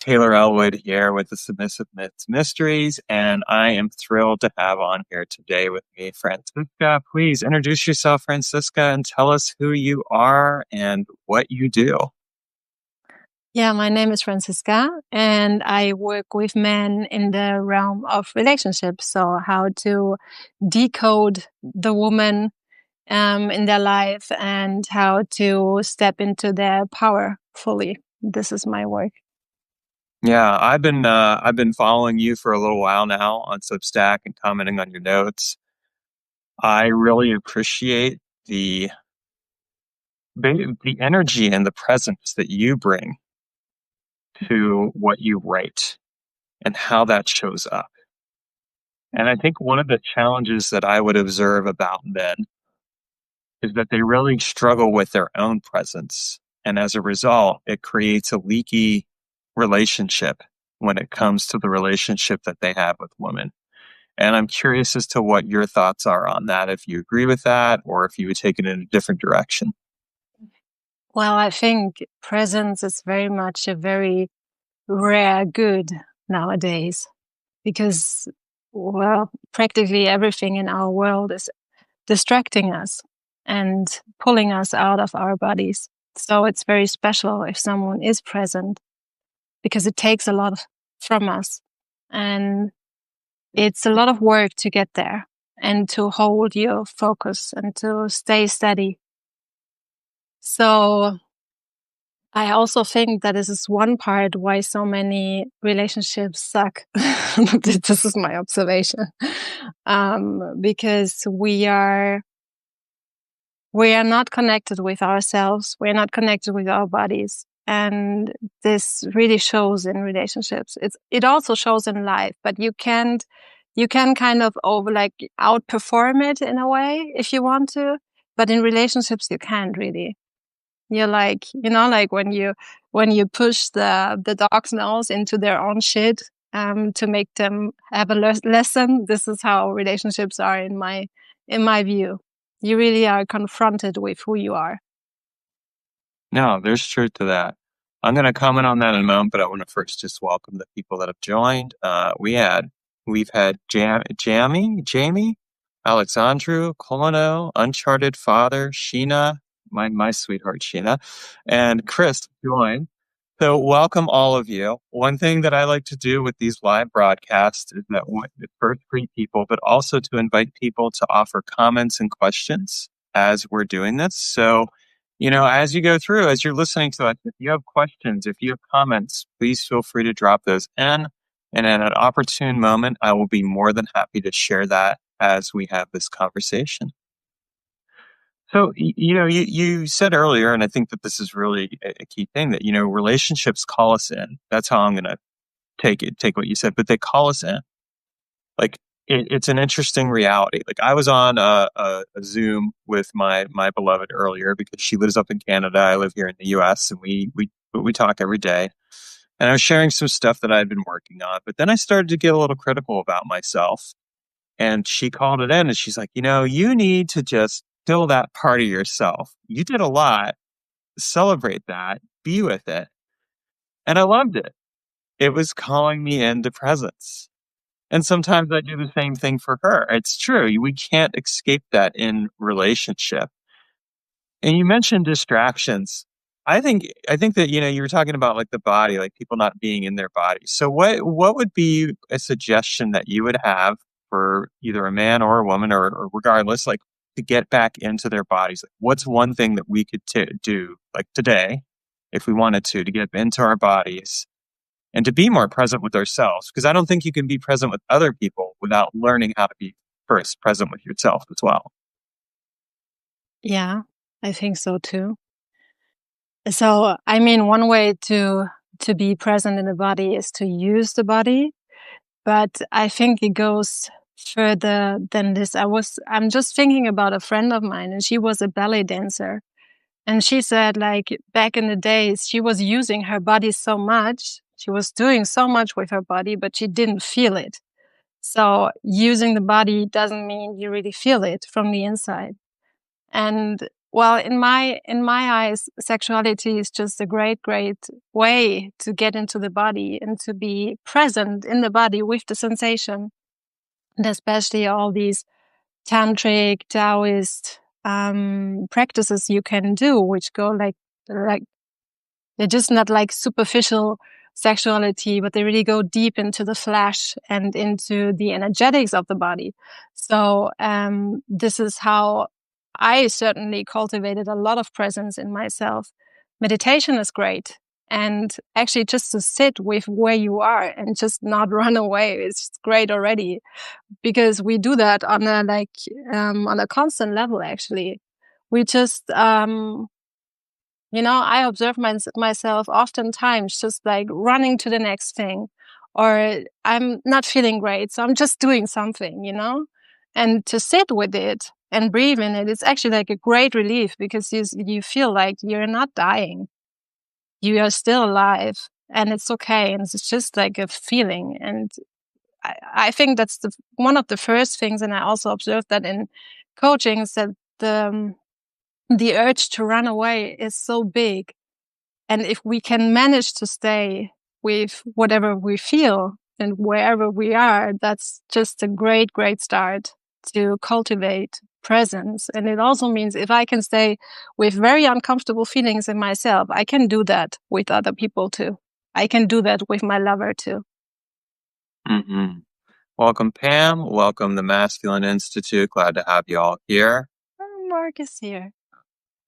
Taylor Elwood here with the Submissive Myths Mysteries, and I am thrilled to have on here today with me Francisca. Please introduce yourself, Francisca, and tell us who you are and what you do. Yeah, my name is Franziska, and I work with men in the realm of relationships. So how to decode the woman in their life and how to step into their power fully. This is my work. Yeah, I've been following you for a little while now on Substack and commenting on your notes. I really appreciate the energy and the presence that you bring to what you write and how that shows up. And I think one of the challenges that I would observe about men is that they really struggle with their own presence. And as a result, it creates a leaky relationship when it comes to the relationship that they have with women. And I'm curious as to what your thoughts are on that, if you agree with that or if you would take it in a different direction. Well, I think presence is very much a very rare good nowadays because, well, practically everything in our world is distracting us and pulling us out of our bodies. So it's very special if someone is present because it takes a lot from us. And it's a lot of work to get there and to hold your focus and to stay steady. So I also think that this is one part why so many relationships suck. This is my observation. Because we are not connected with ourselves. We're not connected with our bodies. And this really shows in relationships. It also shows in life, but you can kind of outperform it in a way if you want to, but in relationships you can't really. You're like when you push the dog's nose into their own shit, to make them have a lesson. This is how relationships are in my view. You really are confronted with who you are. No, there's truth to that. I'm going to comment on that in a moment, but I want to first just welcome the people that have joined. We've had Jamie, Alexandru, Colino, Uncharted Father, Sheena, my sweetheart Sheena, and Chris joined. So welcome all of you. One thing that I like to do with these live broadcasts is that first greet people, but also to invite people to offer comments and questions as we're doing this. So, as you go through, as you're listening to us, if you have questions, if you have comments, please feel free to drop those in. And at an opportune moment, I will be more than happy to share that as we have this conversation. So, you said earlier, and I think that this is really a key thing, that, relationships call us in. That's how I'm going to take what you said, but they call us in. Like, it's an interesting reality. Like, I was on a Zoom with my beloved earlier because she lives up in Canada. I live here in the US, and we talk every day. And I was sharing some stuff that I'd been working on, but then I started to get a little critical about myself. And she called it in and she's like, you need to just fill that part of yourself. You did a lot. Celebrate that. Be with it. And I loved it. It was calling me into presence. And sometimes I do the same thing for her. It's true. We can't escape that in relationship. And you mentioned distractions. I think that, you were talking about like the body, like people not being in their bodies. So what would be a suggestion that you would have for either a man or a woman or regardless, like to get back into their bodies? Like, what's one thing that we could do like today, if we wanted to get into our bodies and to be more present with ourselves? Because I don't think you can be present with other people without learning how to be first present with yourself as well. Yeah, I think so too. So, I mean, one way to be present in the body is to use the body, but I think it goes further than this. I'm just thinking about a friend of mine, and she was a ballet dancer. And she said, like, back in the days, she was using her body so much. She was doing so much with her body, but she didn't feel it. So using the body doesn't mean you really feel it from the inside. And Well, in my eyes, sexuality is just a great way to get into the body and to be present in the body with the sensation, and especially all these tantric, Taoist practices you can do, which go like they're just not like superficial sexuality, but they really go deep into the flesh and into the energetics of the body. So this is how I certainly cultivated a lot of presence in myself. Meditation is great. And actually just to sit with where you are and just not run away is great already, because we do that on a constant level. Actually, we just, I observe myself oftentimes just like running to the next thing, or I'm not feeling great, so I'm just doing something, and to sit with it and breathe in it, it's actually like a great relief, because you feel like you're not dying. You are still alive, and it's okay. And it's just like a feeling. And I think that's one of the first things. And I also observed that in coaching, is that the urge to run away is so big. And if we can manage to stay with whatever we feel and wherever we are, that's just a great start to cultivate presence. And it also means if I can stay with very uncomfortable feelings in myself, I can do that with other people too. I can do that with my lover too. Mm-hmm. Welcome, Pam. Welcome, the Masculine Institute. Glad to have you all here. Oh, Mark is here.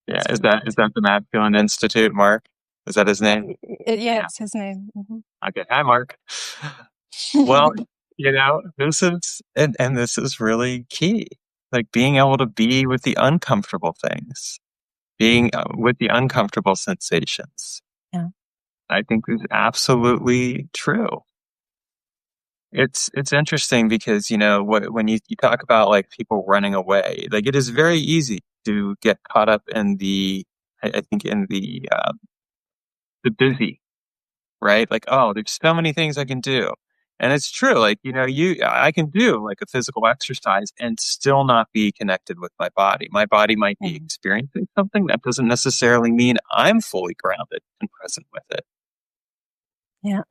Yeah, is that the Masculine Institute, Mark? Is that his name? Yeah, it's his name. Mm-hmm. Okay, hi, Mark. Well, this is and this is really key. Like being able to be with the uncomfortable things, being with the uncomfortable sensations. Yeah. I think is absolutely true. It's interesting because when you talk about like people running away, like it is very easy to get caught up in I think in the busy, right? Like, oh, there's so many things I can do. And it's true. Like, I can do like a physical exercise and still not be connected with my body. My body might be experiencing something that doesn't necessarily mean I'm fully grounded and present with it. Yeah.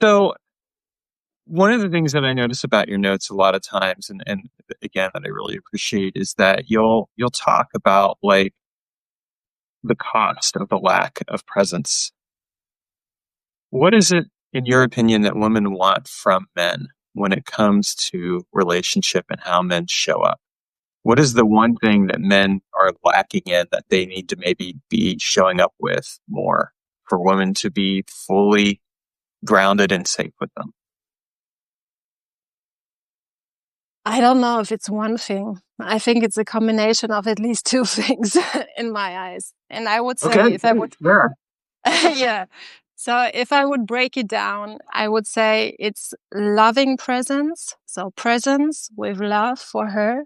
So one of the things that I notice about your notes a lot of times, and again, that I really appreciate, is that you'll talk about like the cost of the lack of presence. What is it, in your opinion, that women want from men when it comes to relationship and how men show up? What is the one thing that men are lacking in that they need to maybe be showing up with more for women to be fully grounded and safe with them? I don't know if it's one thing. I think it's a combination of at least two things in my eyes. And I would say Okay, if I would, sure. yeah. So if I would break it down, I would say it's loving presence. So presence with love for her.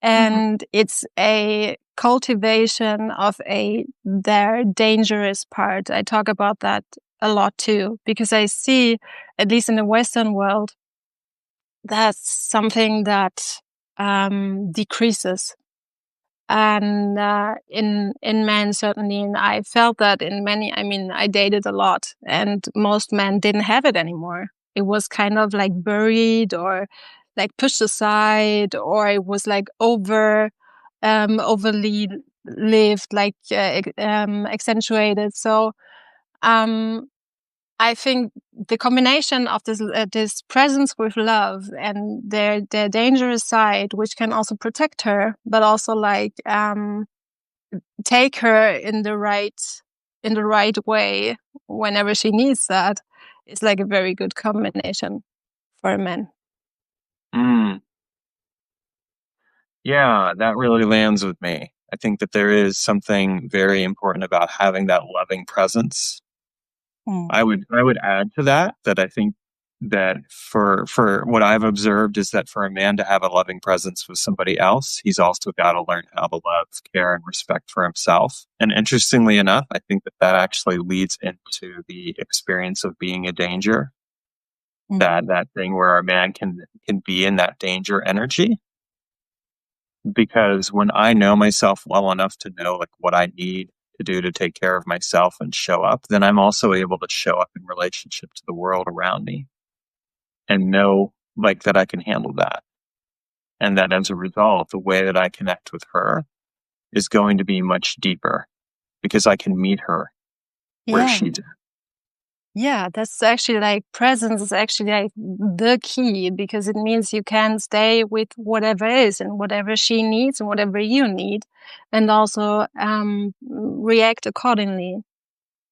And it's a cultivation of their dangerous part. I talk about that a lot too, because I see, at least in the Western world, that's something that decreases, and in men certainly. And I felt that in many. I mean, I dated a lot, and most men didn't have it anymore. It was kind of like buried or like pushed aside, or it was like overly lived, like accentuated. So I think the combination of this presence with love and their dangerous side, which can also protect her, but also like take her in the right way whenever she needs that, is like a very good combination for a man. Mm. Yeah, that really lands with me. I think that there is something very important about having that loving presence. I would add to that I think that for what I've observed is that for a man to have a loving presence with somebody else, he's also got to learn how to love, care, and respect for himself. And interestingly enough, I think that actually leads into the experience of being a danger. That thing where a man can be in that danger energy. because when I know myself well enough to know like what I need to do to take care of myself and show up, then I'm also able to show up in relationship to the world around me and know like that I can handle that. And that as a result, the way that I connect with her is going to be much deeper because I can meet her where Yeah. she's at. Yeah, that's actually like presence is actually like the key, because it means you can stay with whatever is and whatever she needs and whatever you need, and also react accordingly.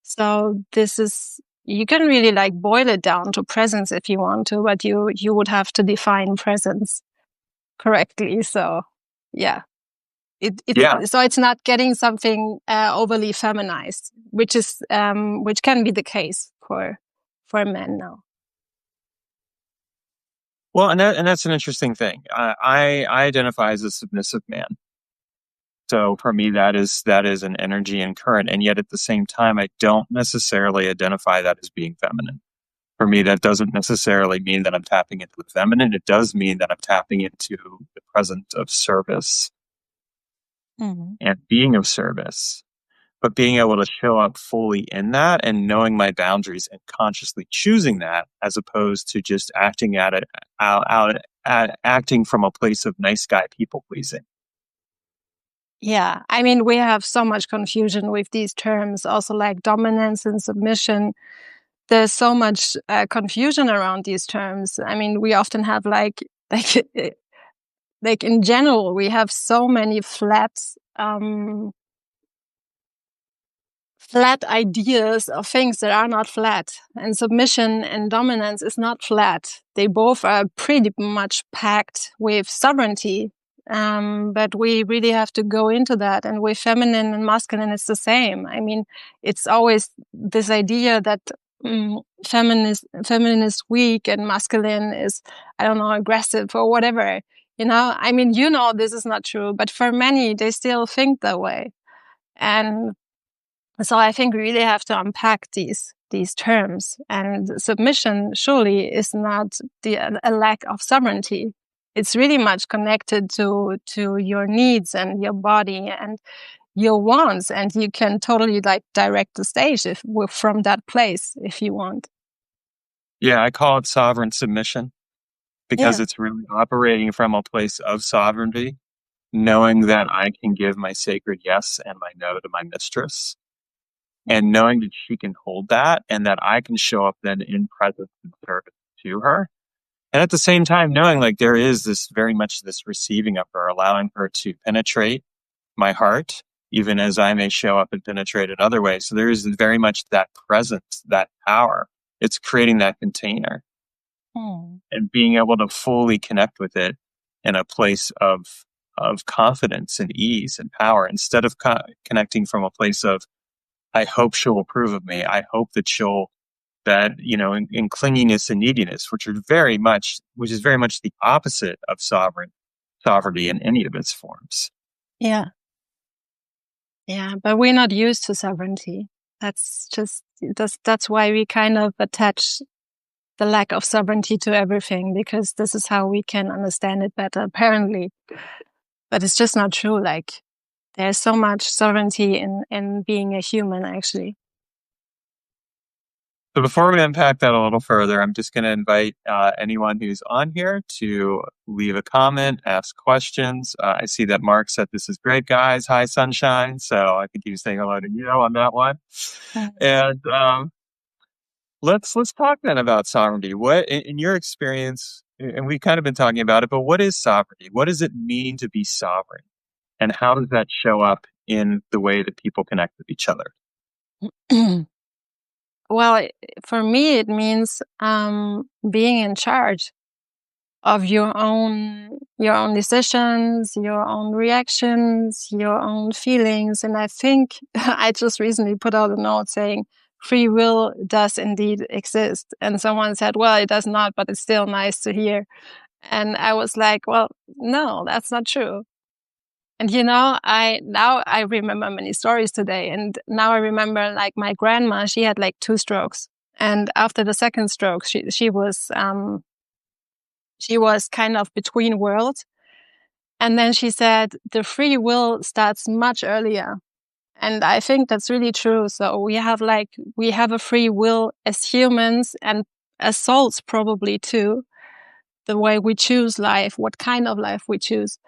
So this is, you can really like boil it down to presence if you want to, but you would have to define presence correctly. So yeah. Yeah. So it's not getting something overly feminized, which can be the case for men now. Well, and that's an interesting thing. I identify as a submissive man. So for me, that is an energy and current. And yet at the same time, I don't necessarily identify that as being feminine. For me, that doesn't necessarily mean that I'm tapping into the feminine. It does mean that I'm tapping into the presence of service and being of service, but being able to show up fully in that and knowing my boundaries and consciously choosing that, as opposed to just acting at it acting from a place of nice guy people pleasing. Yeah, I mean, we have so much confusion with these terms, also like dominance and submission. There's so much confusion around these terms. I mean, we often have like in general, we have so many flat ideas of things that are not flat. And submission and dominance is not flat. They both are pretty much packed with sovereignty. But we really have to go into that. And with feminine and masculine, it's the same. I mean, it's always this idea that feminine is weak and masculine is, I don't know, aggressive or whatever. You know, I mean, this is not true, but for many, they still think that way. And so I think we really have to unpack these terms. And submission surely is not a lack of sovereignty. It's really much connected to your needs and your body and your wants, and you can totally like direct the stage from that place if you want. Yeah, I call it sovereign submission because Yeah. it's really operating from a place of sovereignty, knowing that I can give my sacred yes and my no to my mistress, and knowing that she can hold that and that I can show up then in presence and service to her. And at the same time, knowing like there is this very much this receiving of her, allowing her to penetrate my heart, even as I may show up and penetrate in other ways. So there is very much that presence, that power. It's creating that container and being able to fully connect with it in a place of confidence and ease and power, instead of connecting from a place of, I hope she'll approve of me. I hope that in clinginess and neediness, which is very much the opposite of sovereignty in any of its forms. Yeah. Yeah, but we're not used to sovereignty. That's why we kind of attach the lack of sovereignty to everything, because this is how we can understand it better, apparently. But it's just not true. Like, there's so much sovereignty in being a human, actually. So before we unpack that a little further, I'm just going to invite anyone who's on here to leave a comment, ask questions. I see that Mark said, "This is great, guys. Hi, sunshine." So I think he was saying hello to you on that one. And let's talk then about sovereignty. What, in your experience, and we've kind of been talking about it, but what is sovereignty? What does it mean to be sovereign? And how does that show up in the way that people connect with each other? Well, for me, it means being in charge of your own decisions, your own reactions, your own feelings. And I think I just recently put out a note saying free will does indeed exist. And someone said, well, it does not, but it's still nice to hear. And I was like, well, no, that's not true. And I remember many stories today. And now I remember like my grandma, she had like 2 strokes. And after the second stroke, she was kind of between worlds. And then she said, the free will starts much earlier. And I think that's really true. So we have a free will as humans and as souls probably too, the way we choose life, what kind of life we choose.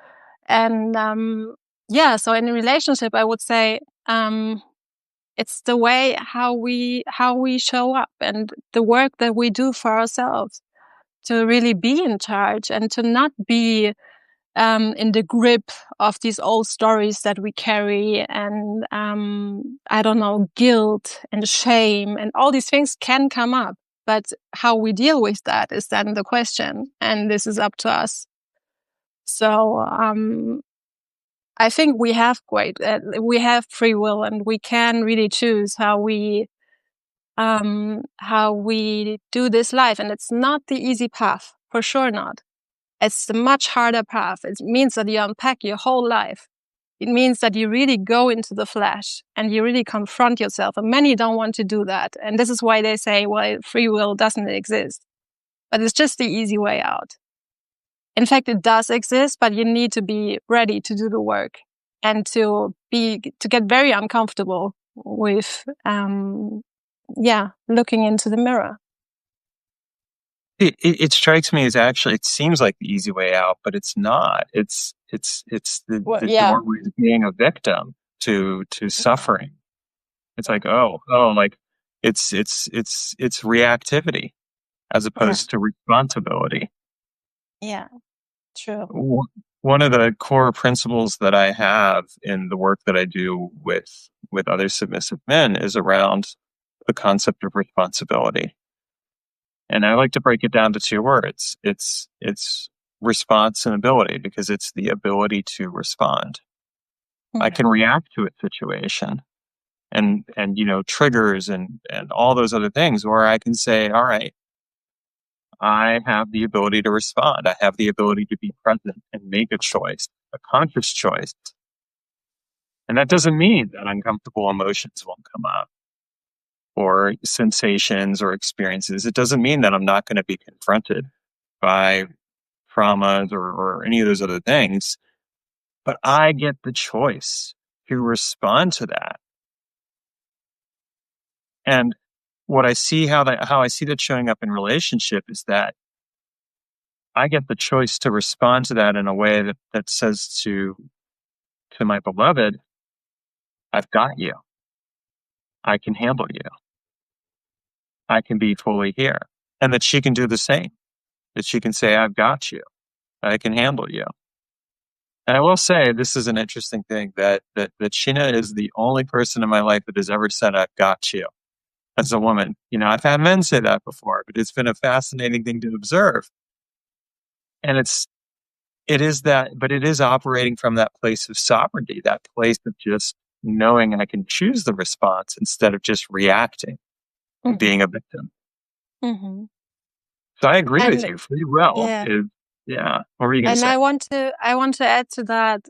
And, so in a relationship, I would say, it's the way how we show up and the work that we do for ourselves to really be in charge and to not be in the grip of these old stories that we carry, and I don't know, guilt and shame and all these things can come up, but how we deal with that is then the question, and this is up to us. So I think we have free will, and we can really choose how we do this life, and it's not the easy path, for sure not. It's a much harder path. It means that you unpack your whole life. It means that you really go into the flesh and you really confront yourself. And many don't want to do that. And this is why they say, well, free will doesn't exist. But it's just the easy way out. In fact, it does exist, but you need to be ready to do the work and to get very uncomfortable with, looking into the mirror. It strikes me as actually, it seems like the easy way out, but it's not. It's the doorway to being a victim to suffering. It's like, like it's reactivity as opposed to responsibility. Yeah, true. One of the core principles that I have in the work that I do with other submissive men is around the concept of responsibility. And I like to break it down to two words. It's response and ability, because it's the ability to respond. Mm-hmm. I can react to a situation and triggers and all those other things, or I can say, all right, I have the ability to respond. I have the ability to be present and make a choice, a conscious choice. And that doesn't mean that uncomfortable emotions won't come up, or sensations or experiences. It doesn't mean that I'm not going to be confronted by traumas or any of those other things, but I get the choice to respond to that. And what I see, how I see that showing up in relationship is that I get the choice to respond to that in a way that says to my beloved, I've got you. I can handle you. I can be fully here. And that she can do the same. That she can say, I've got you. I can handle you. And I will say, this is an interesting thing, that Sheena is the only person in my life that has ever said, I've got you, as a woman. I've had men say that before, but it's been a fascinating thing to observe. And it is operating from that place of sovereignty, that place of just knowing I can choose the response instead of just reacting and being a victim. Mm-hmm. So I agree with you. Free will is, what were you going to say? And I want to add to that,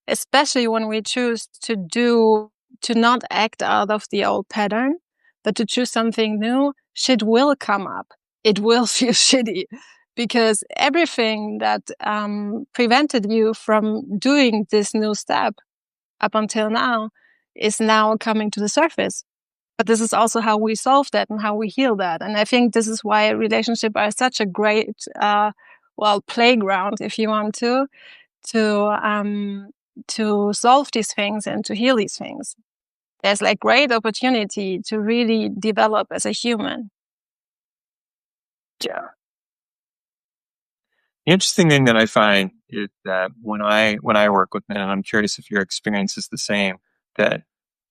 especially when we choose to not act out of the old pattern, but to choose something new, shit will come up. It will feel shitty, because everything that prevented you from doing this new step up until now is now coming to the surface. But this is also how we solve that and how we heal that. And I think this is why relationships are such a great, playground, if you want to solve these things and to heal these things. There's great opportunity to really develop as a human. Yeah. The interesting thing that I find is that when I work with men, and I'm curious if your experience is the same, that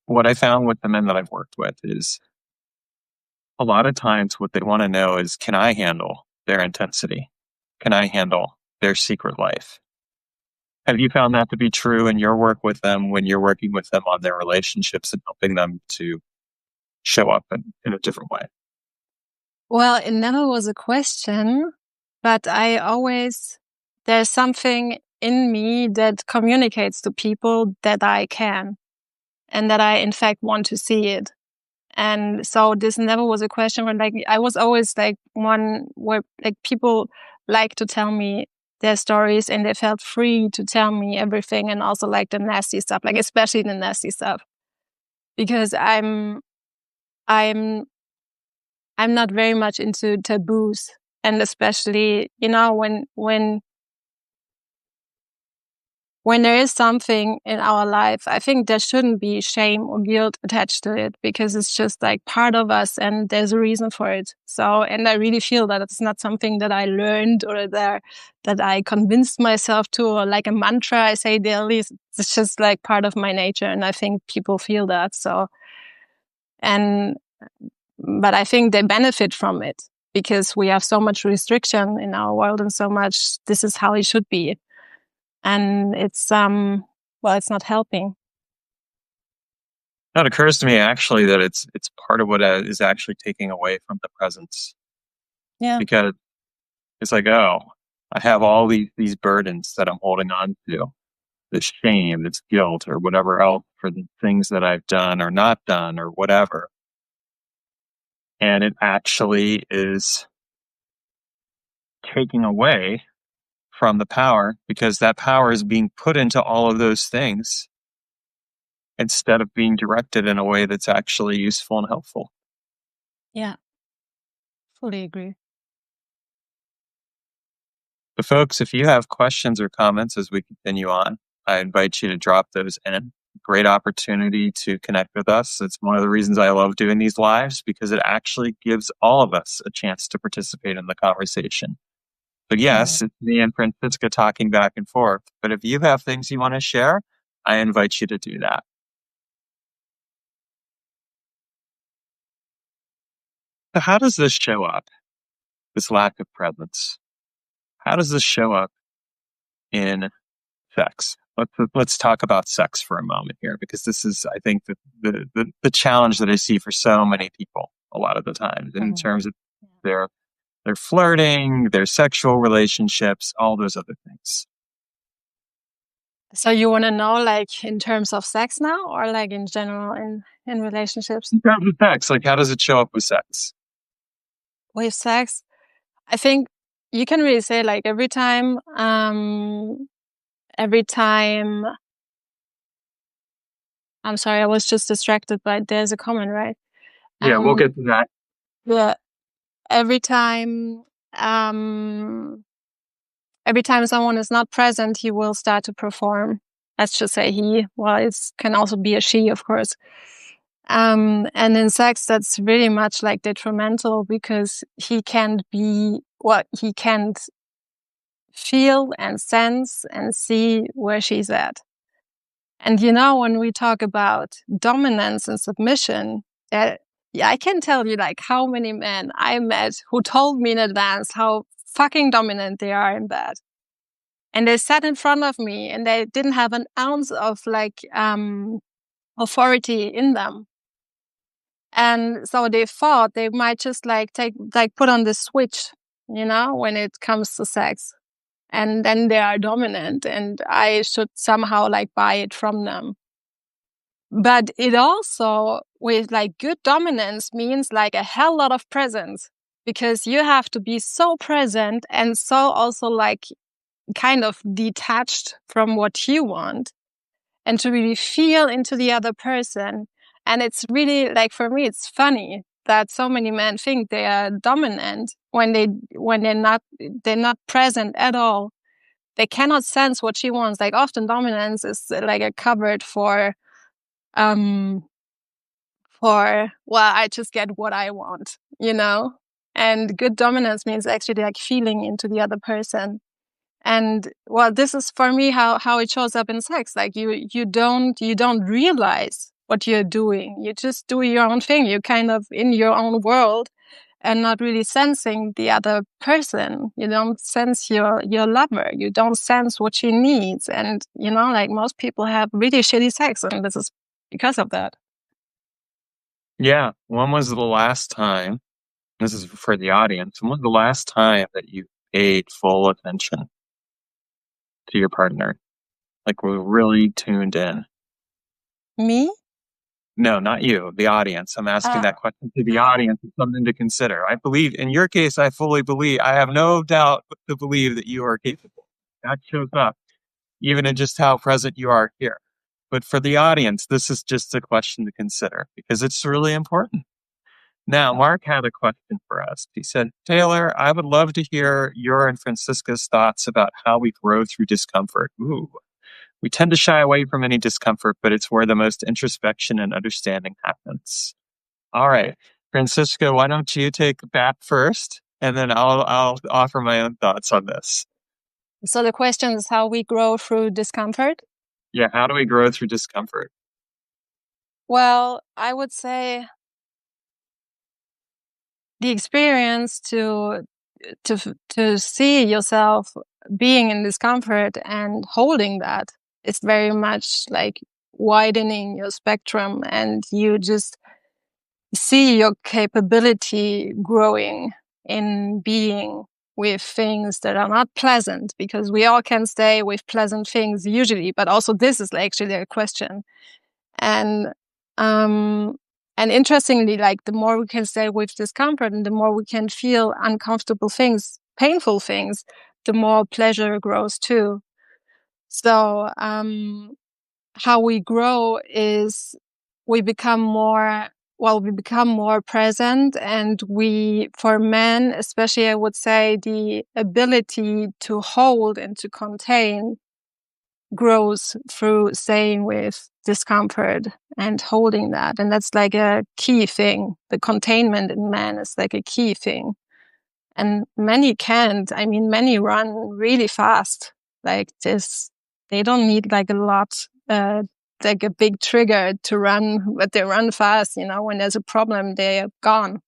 what I found with the men that I've worked with is a lot of times what they want to know is, can I handle their intensity? Can I handle their secret life? Have you found that to be true in your work with them, when you're working with them on their relationships and helping them to show up in a different way? Well, it never was a question, but there's something in me that communicates to people that I can, and that I in fact want to see it. And so this never was a question where I was always one where people like to tell me, their stories, and they felt free to tell me everything, and also like the nasty stuff, like especially the nasty stuff, because I'm not very much into taboos, and especially, you know, when there is something in our life, I think there shouldn't be shame or guilt attached to it, because it's just like part of us and there's a reason for it. So, and I really feel that it's not something that I learned or that I convinced myself to, or like a mantra I say daily. It's just like part of my nature. And I think people feel that. So, but I think they benefit from it because we have so much restriction in our world and so much, this is how it should be. And it's, it's not helping. It occurs to me actually that it's part of what is actually taking away from the presence. Yeah. Because it's like, oh, I have all these burdens that I'm holding on to, this shame, this guilt, or whatever else for the things that I've done or not done or whatever. And it actually is taking away from the power, because that power is being put into all of those things instead of being directed in a way that's actually useful and helpful. Yeah, fully agree. So folks, if you have questions or comments as we continue on, I invite you to drop those in. Great opportunity to connect with us. It's one of the reasons I love doing these lives, because it actually gives all of us a chance to participate in the conversation. But yes, it's me and Franziska talking back and forth. But if you have things you want to share, I invite you to do that. So how does this show up, this lack of presence? How does this show up in sex? Let's talk about sex for a moment here, because this is, I think, the challenge that I see for so many people a lot of the time in terms of their flirting, their sexual relationships, all those other things. So you want to know, like, in terms of sex now, or like in general in relationships? In terms of sex, like, how does it show up with sex? With sex, I think you can really say, like, every time, I'm sorry, I was just distracted, but there's a comment, right? Yeah, we'll get to that. Yeah. Every time someone is not present, he will start to perform. Let's just say he. Well, it can also be a she, of course. And in sex, that's really much like detrimental, because he can't feel and sense and see where she's at. And you know, when we talk about dominance and submission, I can tell you like how many men I met who told me in advance how fucking dominant they are in bed. And they sat in front of me and they didn't have an ounce of like authority in them. And so they thought they might just put on the switch, you know, when it comes to sex. And then they are dominant and I should somehow like buy it from them. But it also, with like good dominance, means like a hell lot of presence, because you have to be so present and so also like kind of detached from what you want, and to really feel into the other person. And it's really like, for me, it's funny that so many men think they are dominant when they're not present at all. They cannot sense what she wants. Like, often dominance is like a cupboard for I just get what I want, you know? And good dominance means actually like feeling into the other person. And well, this is for me how it shows up in sex. Like you don't realize what you're doing. You just do your own thing. You're kind of in your own world and not really sensing the other person. You don't sense your lover. You don't sense what she needs. And, you know, like most people have really shitty sex, and this is because of that. Yeah. When was the last time, this is for the audience, when was the last time that you paid full attention to your partner? Like, we're really tuned in. Me? No, not you, the audience. I'm asking that question to the audience. It's something to consider. I believe, in your case, I fully believe, I have no doubt to believe that you are capable. That shows up, even in just how present you are here. But for the audience, this is just a question to consider because it's really important. Now, Mark had a question for us. He said, Taylor, I would love to hear your and Francisca's thoughts about how we grow through discomfort. Ooh, we tend to shy away from any discomfort, but it's where the most introspection and understanding happens. All right, Francisca, why don't you take that first, and then I'll offer my own thoughts on this. So the question is how we grow through discomfort? Yeah, how do we grow through discomfort? Well, I would say the experience to see yourself being in discomfort and holding that is very much like widening your spectrum, and you just see your capability growing in being with things that are not pleasant, because we all can stay with pleasant things usually, but also this is actually a question. And interestingly, like the more we can stay with discomfort and the more we can feel uncomfortable things, painful things, the more pleasure grows too. So how we grow is we become more present, and for men especially, I would say the ability to hold and to contain grows through staying with discomfort and holding that. And that's like a key thing. The containment in men is like a key thing. And many can't. I mean, many run really fast. Like this, they don't need like a lot, like a big trigger to run, but they run fast. When there's a problem, they are gone.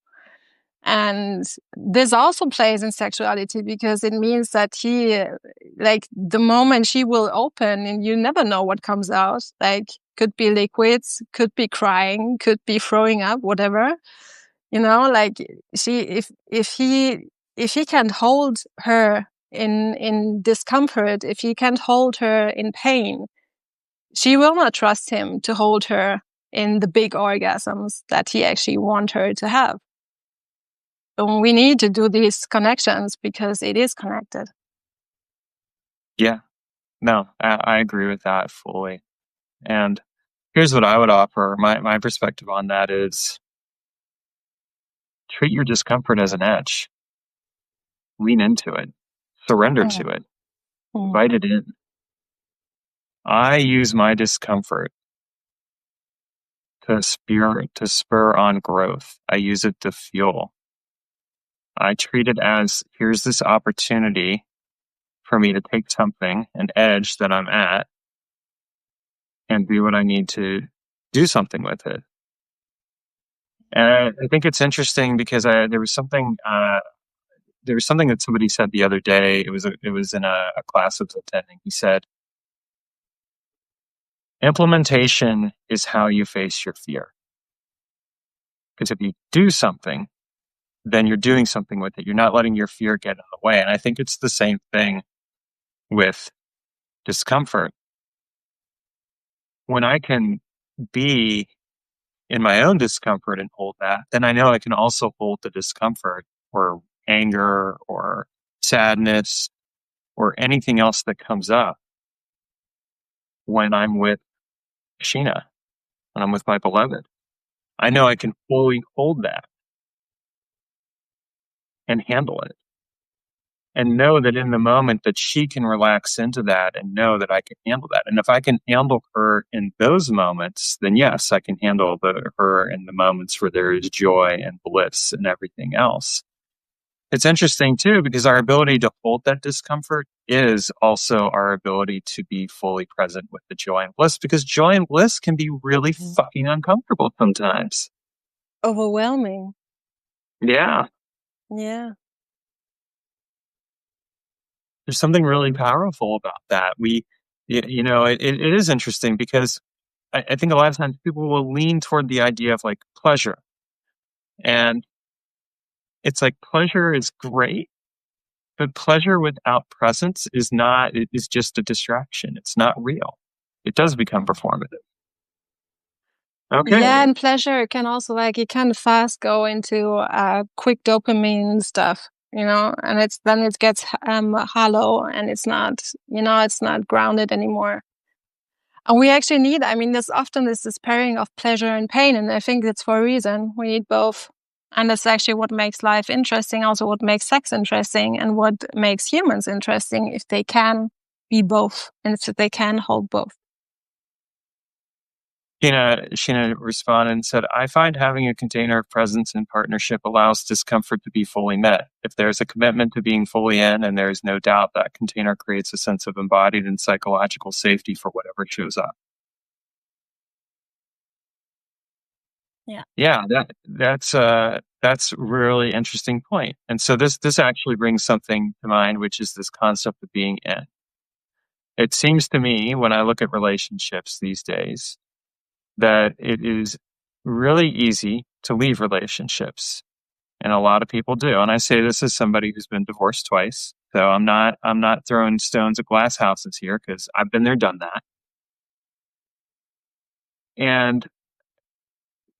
And this also plays in sexuality, because it means that the moment she will open, and you never know what comes out, like could be liquids, could be crying, could be throwing up, whatever, like if he can't hold her in discomfort, if he can't hold her in pain, she will not trust him to hold her in the big orgasms that he actually wants her to have. We need to do these connections because it is connected. Yeah, no, I agree with that fully. And here's what I would offer. My perspective on that is treat your discomfort as an edge. Lean into it. Surrender to it. Invite it in. I use my discomfort to spur on growth. I use it to fuel. I treat it as, here's this opportunity for me to take something, an edge that I'm at, and do what I need to do something with it. And I think it's interesting because there was something that somebody said the other day. It was in a class I was attending. He said, implementation is how you face your fear. Because if you do something, then you're doing something with it. You're not letting your fear get in the way. And I think it's the same thing with discomfort. When I can be in my own discomfort and hold that, then I know I can also hold the discomfort or anger or sadness or anything else that comes up when I'm with Sheena, when I'm with my beloved. I know I can fully hold that and handle it, and know that in the moment that she can relax into that and know that I can handle that. And if I can handle her in those moments, then yes, I can handle her in the moments where there is joy and bliss and everything else. It's interesting too, because our ability to hold that discomfort is also our ability to be fully present with the joy and bliss, because joy and bliss can be really fucking uncomfortable sometimes. Overwhelming. Yeah. Yeah. There's something really powerful about that. It is interesting because I think a lot of times people will lean toward the idea of like pleasure. And it's like pleasure is great, but pleasure without presence it is just a distraction. It's not real. It does become performative. Okay. Yeah, and pleasure can also it can fast go into quick dopamine stuff. and then it gets hollow, and it's not, it's not grounded anymore. And we actually need, there's often this pairing of pleasure and pain, and I think that's for a reason. We need both. And that's actually what makes life interesting, also what makes sex interesting, and what makes humans interesting, if they can be both, and if they can hold both. Sheena responded and said, I find having a container of presence in partnership allows discomfort to be fully met. If there's a commitment to being fully in, and there's no doubt that container creates a sense of embodied and psychological safety for whatever shows up. Yeah, that's a really interesting point. And so this actually brings something to mind, which is this concept of being in. It seems to me, when I look at relationships these days, that it is really easy to leave relationships, and a lot of people do. And I say this as somebody who's been divorced twice, so I'm not throwing stones at glass houses here, because I've been there, done that. And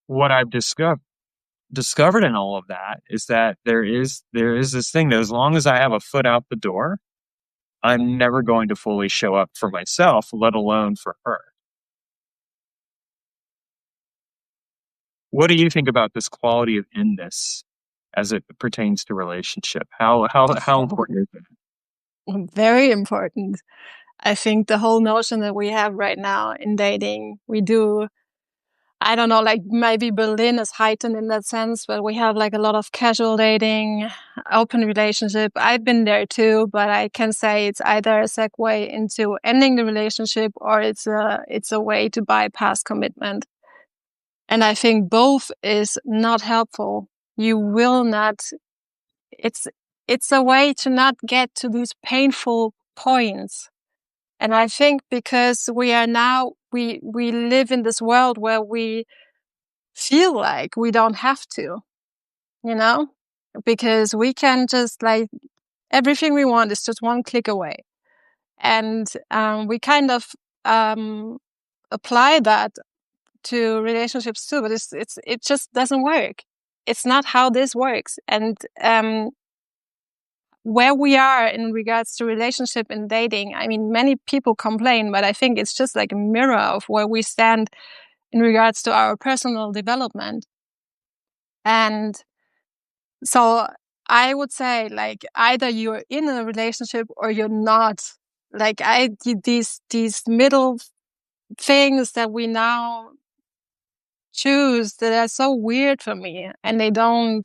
what I've discovered in all of that is that there is this thing that as long as I have a foot out the door, I'm never going to fully show up for myself, let alone for her. What do you think about this quality of inness as it pertains to relationship? How important is it? Very important. I think the whole notion that we have right now in dating, we do, I don't know, like maybe Berlin is heightened in that sense, but we have like a lot of casual dating, open relationship. I've been there too, but I can say it's either a segue into ending the relationship, or it's a way to bypass commitment. And I think both is not helpful. You will not, it's a way to not get to these painful points. And I think because we are now, we live in this world where we feel like we don't have to, because we can just, like, everything we want is just one click away. And we kind of apply that to relationships too, but it just doesn't work. It's not how this works. And where we are in regards to relationship and dating, many people complain, but I think it's just like a mirror of where we stand in regards to our personal development. And so I would say, like, either you're in a relationship or you're not. Like, these middle things that we now choose that are so weird for me, and they don't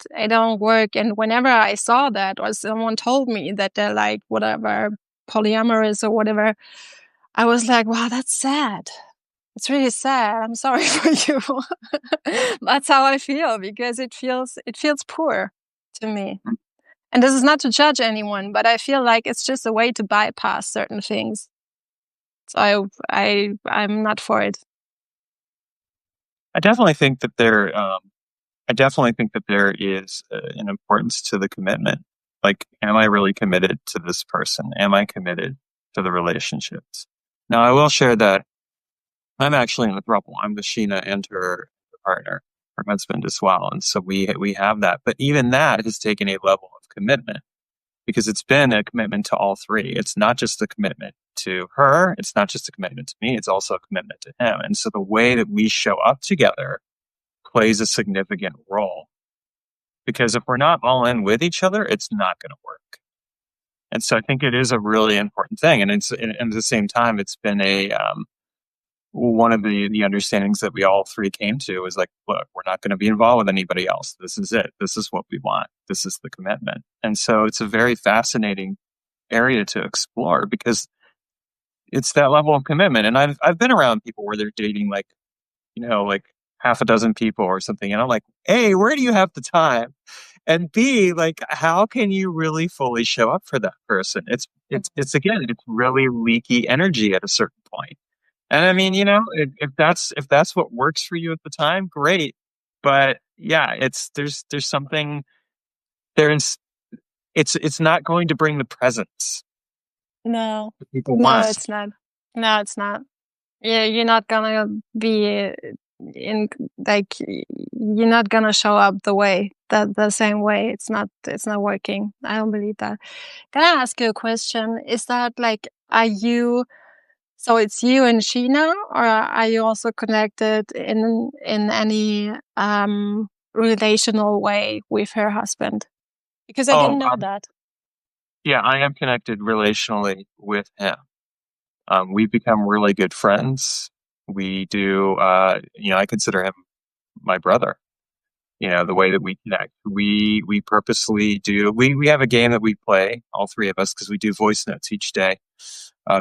work. And whenever I saw that, or someone told me that they're like whatever, polyamorous or whatever, I was like, wow, that's sad. It's really sad. I'm sorry for you. That's how I feel, because it feels poor to me. And this is not to judge anyone, but I feel like it's just a way to bypass certain things. So I'm not for it. I definitely think that there is an importance to the commitment. Like, am I really committed to this person? Am I committed to the relationships? Now, I will share that I'm actually in a throuple. I'm with Sheena and her partner, her husband as well. And so we have that. But even that has taken a level of commitment, because it's been a commitment to all three. It's not just a commitment to her. It's not just a commitment to me. It's also a commitment to him. And so the way that we show up together plays a significant role, because if we're not all in with each other, it's not going to work. And so I think it is a really important thing. And at the same time, it's been one of the understandings that we all three came to was like, look, we're not going to be involved with anybody else. This is it. This is what we want. This is the commitment. And so it's a very fascinating area to explore, because it's that level of commitment. And I've been around people where they're dating like half a dozen people or something. And I'm like, A, where do you have the time? And B, like, how can you really fully show up for that person? It's again, it's really leaky energy at a certain point. And if that's what works for you at the time, great. But yeah, there's something there. It's not going to bring the presence No, that people want. it's not. No, it's not. Yeah, you're not gonna be in like you're not gonna show up the same way. It's not working. I don't believe that. Can I ask you a question? Is that like, so it's you and she now, or are you also connected in any relational way with her husband? Because I Oh, didn't know that. yeah, I am connected relationally with him. We've become really good friends. We do, I consider him my brother. The way that we connect, we purposely do. We have a game that we play, all three of us, because we do voice notes each day,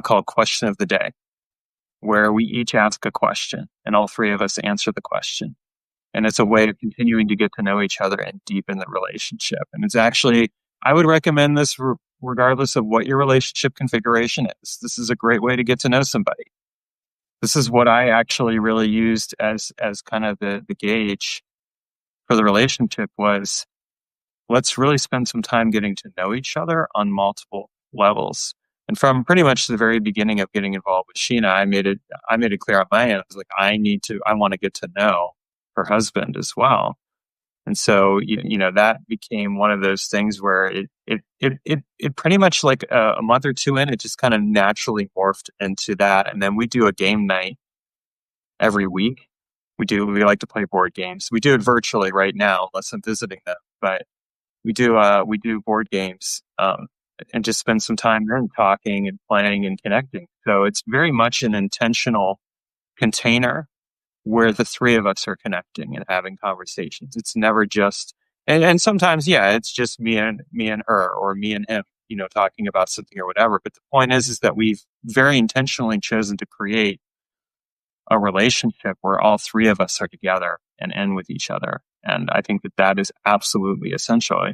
called Question of the Day, where we each ask a question and all three of us answer the question. And it's a way of continuing to get to know each other and deepen the relationship. And it's actually, I would recommend this regardless of what your relationship configuration is. This is a great way to get to know somebody. This is what I actually really used as kind of the gauge for the relationship was, let's really spend some time getting to know each other on multiple levels. And from pretty much the very beginning of getting involved with Sheena, I made it clear on my end. I was like, I want to get to know her husband as well. And so, that became one of those things where it pretty much like a month or two in, it just kind of naturally morphed into that. And then we do a game night every week. We like to play board games. We do it virtually right now, unless I'm visiting them, but we do board games, and just spend some time there and talking and playing and connecting. So it's very much an intentional container where the three of us are connecting and having conversations. It's never just, and sometimes, yeah, it's just me and her, or me and him, talking about something or whatever. But the point is that we've very intentionally chosen to create a relationship where all three of us are together and end with each other. And I think that is absolutely essential.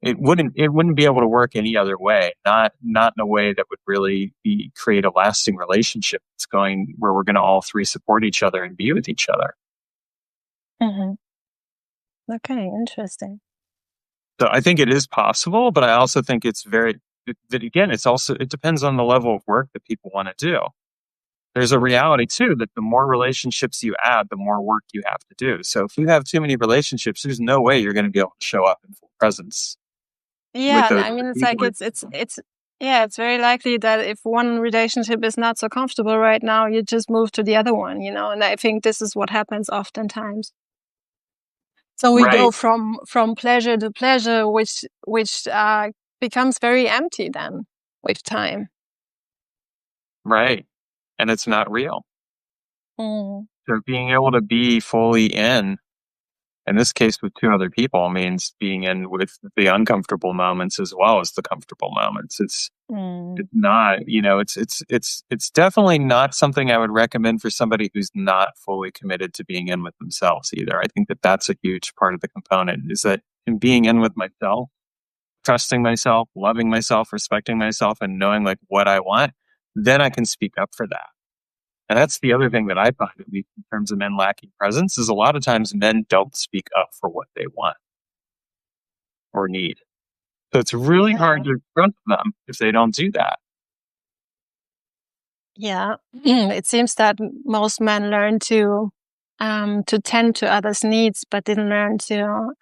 It wouldn't be able to work any other way. Not in a way that would really create a lasting relationship. It's going where we're going to all three support each other and be with each other. Mm-hmm. Okay, interesting. So I think it is possible, but I also think it's that again, it depends on the level of work that people want to do. There's a reality too that the more relationships you add, the more work you have to do. So if you have too many relationships, there's no way you're going to be able to show up in full presence with Yeah, and those I mean, it's like people. it's very likely that if one relationship is not so comfortable right now, you just move to the other one, and I think this is what happens oftentimes. So we go Right, from pleasure to pleasure, which becomes very empty then with time. right. And it's not real. Mm. So being able to be fully in this case with two other people, means being in with the uncomfortable moments as well as the comfortable moments. It's not, it's definitely not something I would recommend for somebody who's not fully committed to being in with themselves either. I think that that's a huge part of the component, is that in being in with myself, trusting myself, loving myself, respecting myself, and knowing like what I want, then I can speak up for that. And that's the other thing that I find, at least in terms of men lacking presence, is a lot of times men don't speak up for what they want or need. So it's really hard to trust them if they don't do that. Yeah, it seems that most men learn to tend to others' needs, but didn't learn to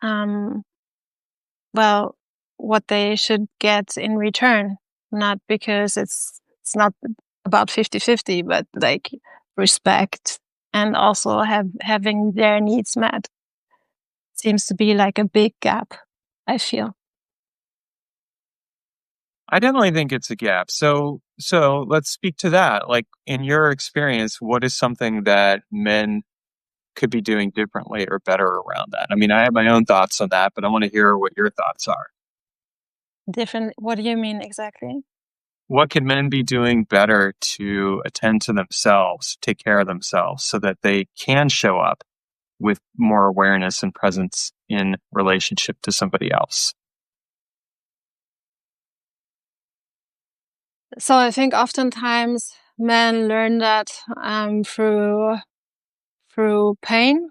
well, what they should get in return. Not because it's not about 50-50, but like respect and also having their needs met. Seems to be like a big gap, I feel. I definitely think it's a gap. So let's speak to that. Like in your experience, what is something that men could be doing differently or better around that? I mean, I have my own thoughts on that, but I want to hear what your thoughts are. Different. What do you mean exactly? What can men be doing better to attend to themselves, take care of themselves, so that they can show up with more awareness and presence in relationship to somebody else? So I think oftentimes men learn that through pain.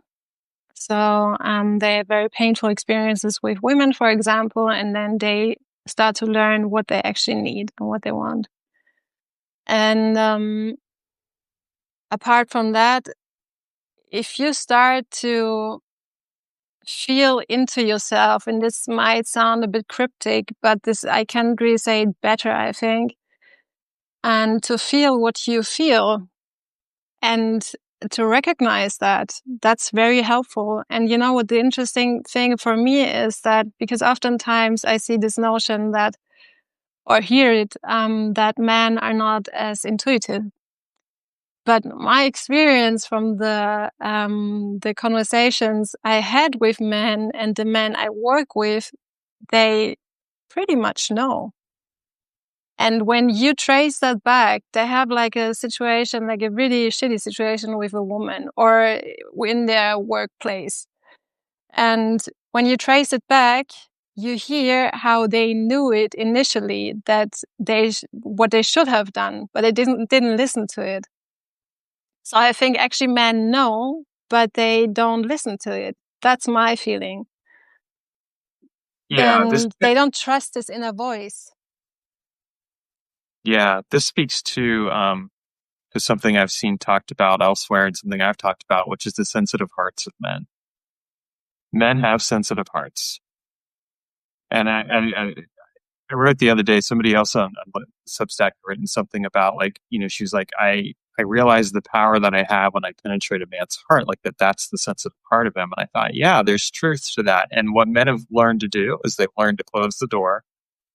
So they have very painful experiences with women, for example, and then they start to learn what they actually need and what they want. And apart from that, if you start to feel into yourself, and this might sound a bit cryptic, but I can't really say it better, I think, and to feel what you feel and to recognize that's very helpful. And you know what the interesting thing for me is that, because oftentimes I see this notion that, or hear it, that men are not as intuitive. But my experience from the conversations I had with men and the men I work with, they pretty much know. And when you trace that back, they have like a situation, like a really shitty situation with a woman or in their workplace. And when you trace it back, you hear how they knew it initially, that what they should have done, but they didn't listen to it. So I think actually men know, but they don't listen to it. That's my feeling. Yeah, And they don't trust this inner voice. Yeah, this speaks to something I've seen talked about elsewhere and something I've talked about, which is the sensitive hearts of men. Men have sensitive hearts. And I wrote the other day, somebody else on Substack written something about, like, she was like, I realize the power that I have when I penetrate a man's heart, like that's the sensitive part of him. And I thought, yeah, there's truth to that. And what men have learned to do is they've learned to close the door,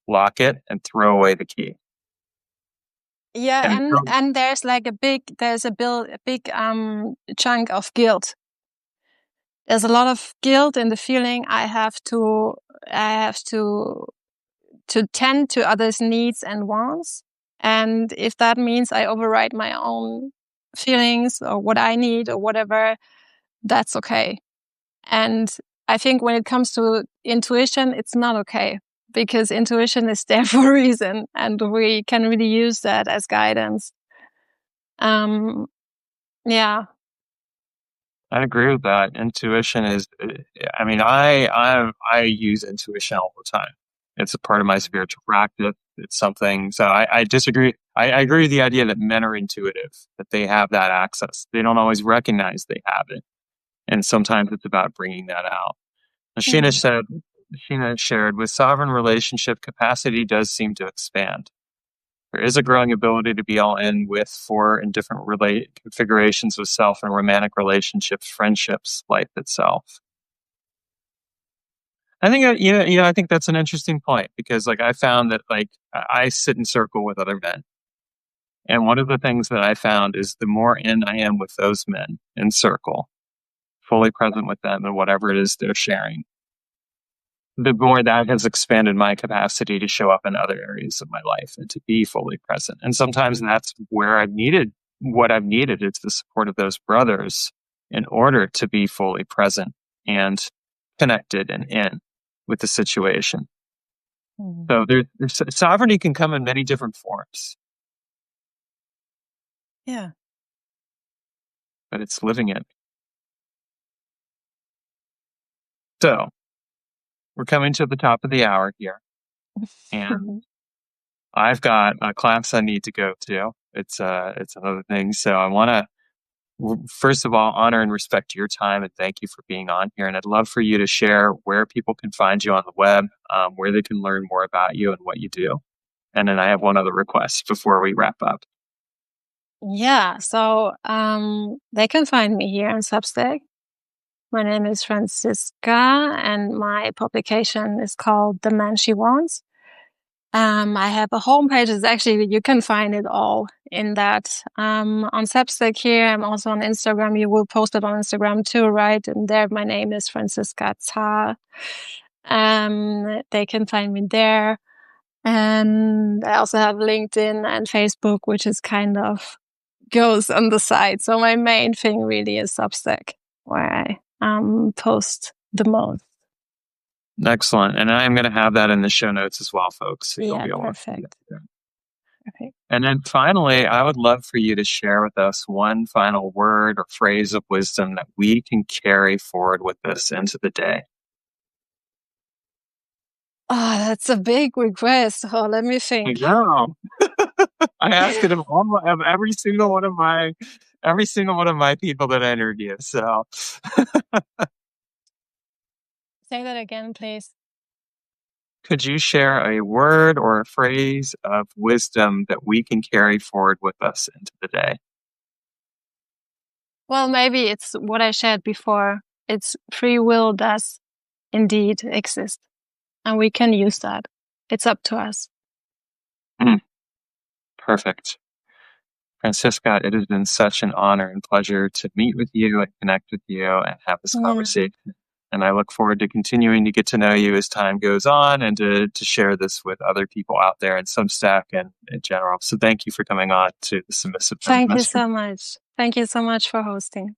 lock it, and throw away the key. Yeah, and there's like a big chunk of guilt. There's a lot of guilt in the feeling I have to tend to others' needs and wants. And if that means I override my own feelings or what I need or whatever, that's okay. And I think when it comes to intuition, it's not okay, because intuition is there for a reason, and we can really use that as guidance. Yeah. I agree with that. Intuition is, I mean, I use intuition all the time. It's a part of my spiritual practice. It's something, so I disagree. I agree with the idea that men are intuitive, that they have that access. They don't always recognize they have it. And sometimes it's about bringing that out. Sheena shared, with sovereign relationship, capacity does seem to expand. There is a growing ability to be all in with, for, in different configurations of self and romantic relationships, friendships, life itself. I think I think that's an interesting point, because like I found that, like, I sit in circle with other men, and one of the things that I found is the more in I am with those men in circle, fully present with them and whatever it is they're sharing, the more that has expanded my capacity to show up in other areas of my life and to be fully present. And sometimes that's where what I've needed is the support of those brothers in order to be fully present and connected and in with the situation. So there's sovereignty can come in many different forms. Yeah. But it's living it. So we're coming to the top of the hour here. And I've got a class I need to go to. It's another thing. So I want to, first of all, honor and respect your time, and thank you for being on here. And I'd love for you to share where people can find you on the web, where they can learn more about you and what you do. And then I have one other request before we wrap up. Yeah. So they can find me here on Substack. My name is Franziska, and my publication is called The Man She Wants. I have a homepage. It's actually, you can find it all in that. On Substack here, I'm also on Instagram. You will post it on Instagram too, right? And there, my name is Francisca Zar. They can find me there. And I also have LinkedIn and Facebook, which is kind of goes on the side. So my main thing really is Substack, where I post the most. Excellent. And I'm going to have that in the show notes as well, folks. So you'll be able perfect. to perfect. And then finally, I would love for you to share with us one final word or phrase of wisdom that we can carry forward with us into the day. Oh, that's a big request. Oh, let me think. I know. I ask it of every single one of my every single one of my people that I interview. So Say that again, please. could you share a word or a phrase of wisdom that we can carry forward with us into the day? Well, maybe it's what I shared before. It's free will does indeed exist, and we can use that. It's up to us. Perfect. Francisca, it has been such an honor and pleasure to meet with you and connect with you and have this conversation. And I look forward to continuing to get to know you as time goes on and to share this with other people out there in Substack and in general. So thank you for coming on to the Submissive Thank you Feminist. so much. Thank you so much for hosting.